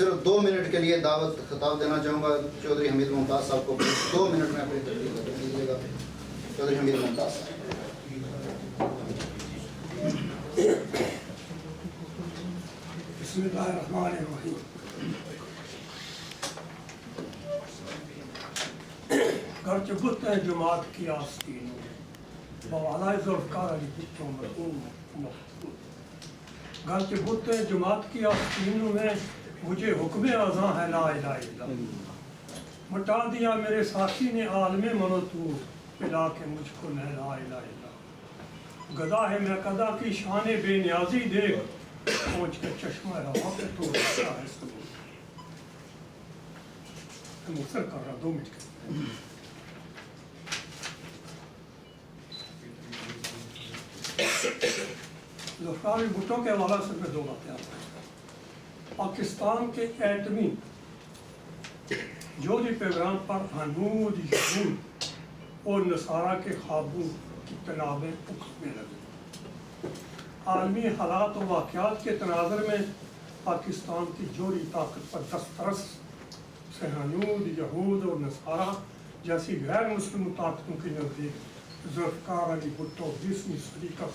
صرف 2 منٹ کے لیے دعوت خطاب دینا چاہوں گا چودھری حمید ممتاز صاحب کو. 2 منٹ میں اپنی تقریر کر دیجیے گا. چودھری حمید ممتاز صاحب. بسم اللہ الرحمن الرحیم. گرچہ بت ہے جماعت کی آستین بوالائے ذوالفقار علی بھٹو مرحوم. گرچہ بت ہے جماعت کی آستینوں میں مجھے حکم اذاں ہے لا الہ الا اللہ. مٹا دیا میرے ساتھی نے عالم منوتور پلا کے مجھ کو نہ لا الہ الا. گدا ہے میں قدا کی شان بے نیازی دیکھ پہنچ کے چشمہ روا پہ تو رکھتا ہے سلو. مختصر کر رہا 2 منٹ کے. ذوالفقار علی بھٹو کے حوالہ سے میں 2 باتیں آپ کو. پاکستان کے ایٹمی جوہری پیغام پر حنود یہود اور نصارہ کے خوابوں کی تنابیں اکھڑنے لگی. عالمی حالات و واقعات کے تناظر میں پاکستان کی جوہری طاقت پر دسترس سے حنود یہود اور نصارہ جیسی غیر مسلم طاقتوں کے نزدیک ذوالفقار علی بھٹو 20ویں صدی کا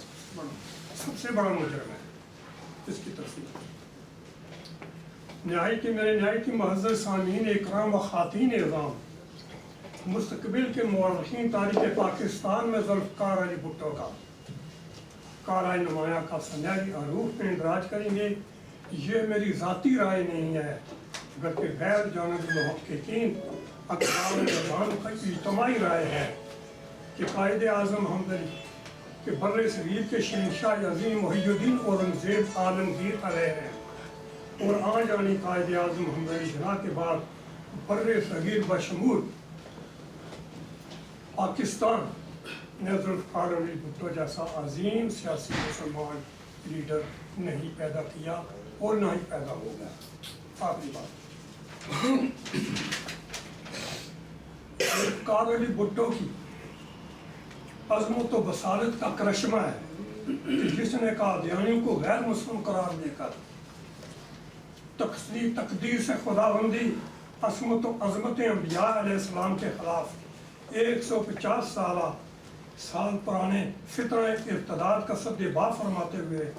سب سے بڑا مجرم ہے. اس کی تفصیل نہایت معزز سامعین اکرام و خواتین اعظام، مستقبل کے مورخین تاریخ پاکستان میں ذوالفقار علی بھٹو کا کالائے نمایاں کا سنہری عروج میں اندراج کریں گے. یہ میری ذاتی رائے نہیں ہے بلکہ غیر جانب محققین اقوام نظام کا اجتماعی رائے ہے کہ قائد اعظم حمد علی کہ بر صغیر کے شہنشاہ عظیم محی الدین اورنگزیب عالمگیر علیہ ہیں اور آج آنی قائد اعظم حمد علی جناح کے بعد بر صغیر بشمول پاکستان نے ذوالفقار علی بھٹو جیسا عظیم سیاسی مسلمان لیڈر نہیں پیدا کیا اور نہ ہی پیدا ہوگا. آخری بات، ذوالفقار علی بھٹو کی عظمت و بصارت کا کرشمہ ہے کہ جس نے قادیانیوں کو غیر مسلم قرار دے کر تقدیر سے خداوندی عصمت و عظمت انبیاء علیہ السلام کے خلاف 150 سال پرانے فطرہ ارتداد کا سد باب فرماتے ہوئے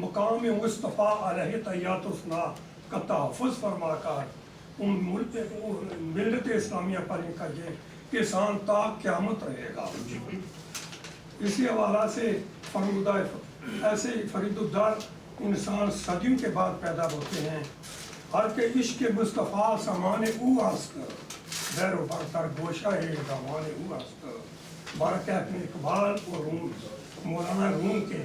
مقام مصطفیٰ علیہ تحیات الثنا کا تحفظ فرما کر ملت اسلامیہ پر ان کا یہ احسان تا قیامت رہے گا. اسی حوالہ سے فرمودہ ایسے فرید الدار انسان صدیوں کے بعد پیدا ہوتے ہیں ہر کے عشق مصطفیٰ سامان او آسکر بیر و برتر گوشہ دامان او آسکر. برکت میں اقبال اور روم مولانا روم کے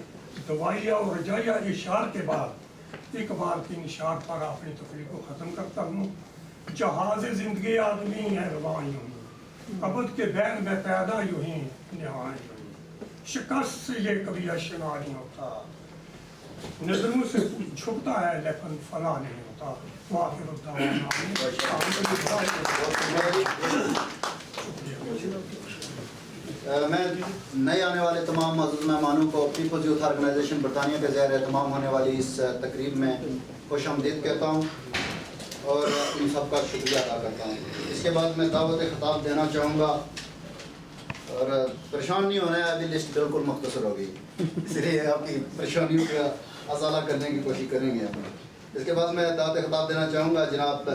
دوائیہ اور رجائیہ اشعار کے بعد اقبال کی نشار پر اپنی تقریر کو ختم کرتا ہوں. جہاز زندگی آدمی ہے روان یوں ابد کے بین میں پیدا یوں ہی نہائیں یوں. شکست سے یہ کبھی اشنا نہیں ہوتا، نظروں سے چھپتا ہے لیکن فنا نہیں ہوتا. واخر الدعوانا میں نئے آنے والے تمام معزز مہمانوں کو پیپلز یوتھ آرگنائزیشن برطانیہ کے زیر اہتمام ہونے والی اس تقریب میں خوش آمدید کہتا ہوں اور ان سب کا شکریہ ادا کرتا ہوں. اس کے بعد میں دعوت خطاب دینا چاہوں گا اور پریشان نہیں ہونا ہے، ابھی لسٹ بالکل مختصر ہو گئی اس لیے آپ کی پریشانیوں کا ازالہ کرنے کی کوشش کریں گے. اس کے بعد میں دعوت خطاب دینا چاہوں گا جناب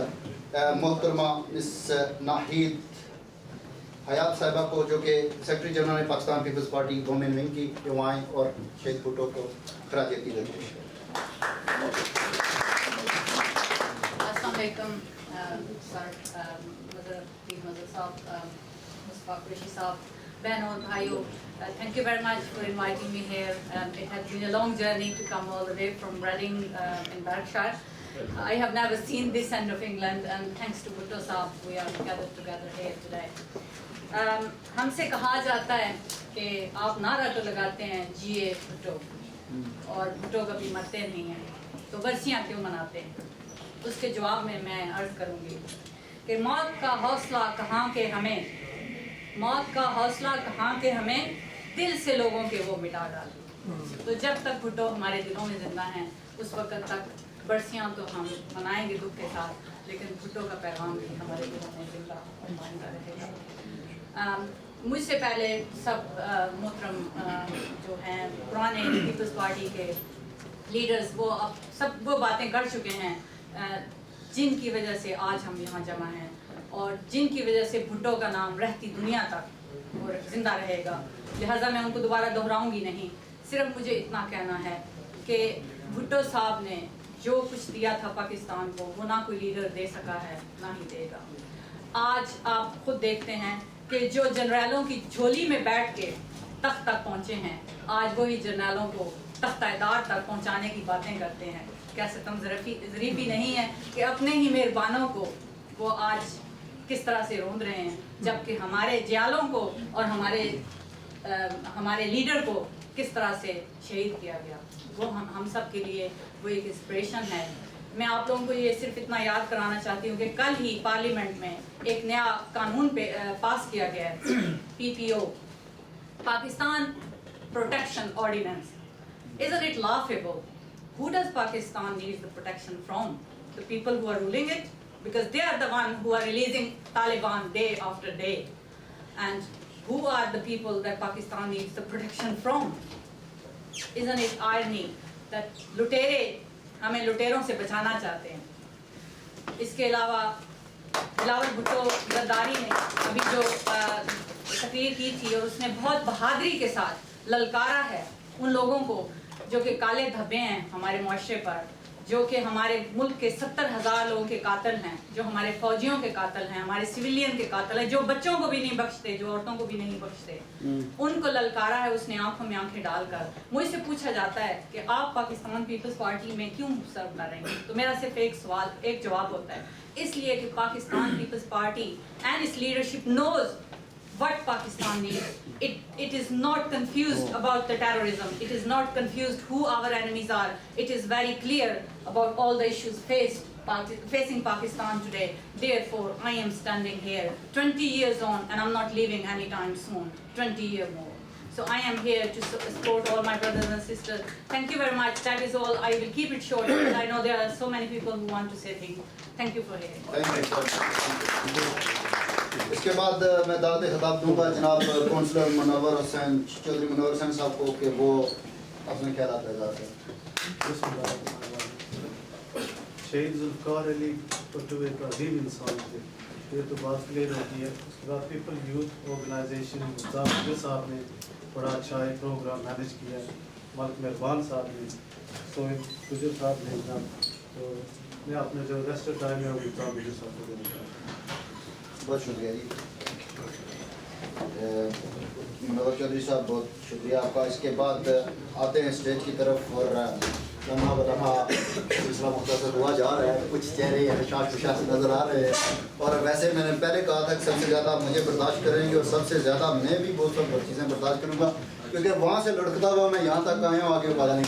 محترمہ مس ناہید حیات صاحبہ کو جو کہ secretary general Pakistan Peoples Party women wing کی، جو آئیں اور شہید بھٹو کو خراج عقیدت پیش کریں. السلام علیکم سر، مظہر صاحب، مصطفیٰ قریشی صاحب، بہنوں اور بھائیوں، thank you very much for inviting me here. It has been a long journey to come all the way from Reading in Berkshire. I have never seen this end of England, and thanks to Bhutto Saab, we are gathered together here today. ہم سے کہا جاتا ہے کہ آپ نعرہ تو لگاتے ہیں جیے بھٹو، اور بھٹو کبھی مرتے نہیں ہیں، تو برسیاں کیوں مناتے ہیں؟ اس کے جواب میں عرض کروں گی کہ موت کا حوصلہ کہاں کے ہمیں، موت کا حوصلہ کہاں کے ہمیں، دل سے لوگوں کے وہ مٹا ڈالے. تو جب تک بھٹو ہمارے دلوں میں زندہ ہیں اس وقت تک برسیاں تو ہم منائیں گے دکھ کے ساتھ، لیکن بھٹو کا پیغام بھی ہمارے دلوں میں زندہ اور مانتا رہے گا۔ مجھ سے پہلے سب محترم جو ہیں پرانے پیپلز پارٹی کے لیڈرز وہ اب سب وہ باتیں کر چکے ہیں جن کی وجہ سے آج ہم یہاں جمع ہیں، اور جن کی وجہ سے بھٹو کا نام رہتی دنیا تک اور زندہ رہے گا، لہٰذا میں ان کو دوبارہ دہراؤں گی نہیں۔ صرف مجھے اتنا کہنا ہے کہ بھٹو صاحب نے جو کچھ دیا تھا پاکستان کو وہ نہ کوئی لیڈر دے سکا ہے نہ ہی دے گا۔ آج آپ خود دیکھتے ہیں کہ جو جنرلوں کی جھولی میں بیٹھ کے تخت تک پہنچے ہیں، آج وہی جنرلوں کو تختہ دار تک پہنچانے کی باتیں کرتے ہیں۔ کیا ستم ظریفی نہیں ہے کہ اپنے ہی مہربانوں کو وہ آج کس طرح سے روند رہے ہیں، جبکہ ہمارے جیالوں کو اور ہمارے لیڈر کو کس طرح سے شہید کیا گیا۔ وہ ہم سب کے لیے وہ ایک انسپریشن ہے۔ میں آپ لوگوں کو یہ صرف اتنا یاد کرانا چاہتی ہوں کہ کل ہی پارلیمنٹ میں ایک نیا قانون پاس کیا گیا ہے، PPO، Pakistan protection ordinance. Isn't it laughable? Who does Pakistan need the protection from? The people who are ruling it? Because they are the ones who are releasing Taliban day after day. And who are the people that Pakistan needs the protection from? Isn't it irony that لٹیرے ہمیں لٹیروں سے بچانا چاہتے ہیں؟ اس کے علاوہ بلاول بھٹو زرداری نے ابھی جو تقریر کی تھی اور اس نے بہت بہادری کے ساتھ للکارا ہے ان لوگوں کو جو کہ کالے دھبے ہیں ہمارے معاشرے پر، جو کہ ہمارے ملک کے 70,000 لوگوں کے قاتل ہیں، جو ہمارے فوجیوں کے قاتل ہیں، ہمارے سویلین کے قاتل ہیں، جو بچوں کو بھی نہیں بخشتے، جو عورتوں کو بھی نہیں بخشتے، ان کو للکارا ہے اس نے آنکھوں میں آنکھیں ڈال کر۔ مجھ سے پوچھا جاتا ہے کہ آپ پاکستان پیپلز پارٹی میں کیوں سرو کر رہے ہیں، تو میرا صرف ایک جواب ہوتا ہے، اس لیے کہ Pakistan Peoples Party and its leadership knows what Pakistan needs. It is not confused about the terrorism. It is not confused who our enemies are. It is very clear about all the issues facing Pakistan today. Therefore, I am standing here 20 years on and I'm not leaving anytime soon, 20 years more. So I am here to support all my brothers and sisters. Thank you very much. That is all. I will keep it short because I know there are so many people who want to say things. Thank you for hearing. Thank you. اس کے بعد میں دعوت خطاب دوں گا جناب counsellor منور حسین چودھری منور حسین صاحب کو کہ وہ اپنے خیالات اظہار کریں۔ شہید ذوالفقار علی بھٹو ایک عظیم انسان تھے، یہ تو بات کلیئر ہوتی ہے۔ اس کے بعد پیپل یوتھ آرگنائزیشن صاحب نے بڑا اچھا ایک پروگرام مینیج کیا ہے، ملک مہربان صاحب نے، سوہیل گجر صاحب نے جناب، تو میں اپنے جو ریسٹ ٹائم ہے وہ صاحب گجر صاحب کو دینا چاہتا ہوں۔ بہت شکریہ جی منور چودھری صاحب، بہت شکریہ آپ کا۔ اس کے بعد آتے ہیں اسٹیج کی طرف اور لمحہ بلمحہ سلسلہ مختصر ہوا جا رہا ہے، کچھ چہرے حشاش وشاش نظر آ رہے ہیں، اور ویسے میں نے پہلے کہا تھا کہ سب سے زیادہ مجھے برداشت کریں گے اور سب سے زیادہ میں بھی بہت سب چیزیں برداشت کروں گا، کیونکہ وہاں سے لڑکتا ہوا میں یہاں تک آیا ہوں، آگے پتا نہیں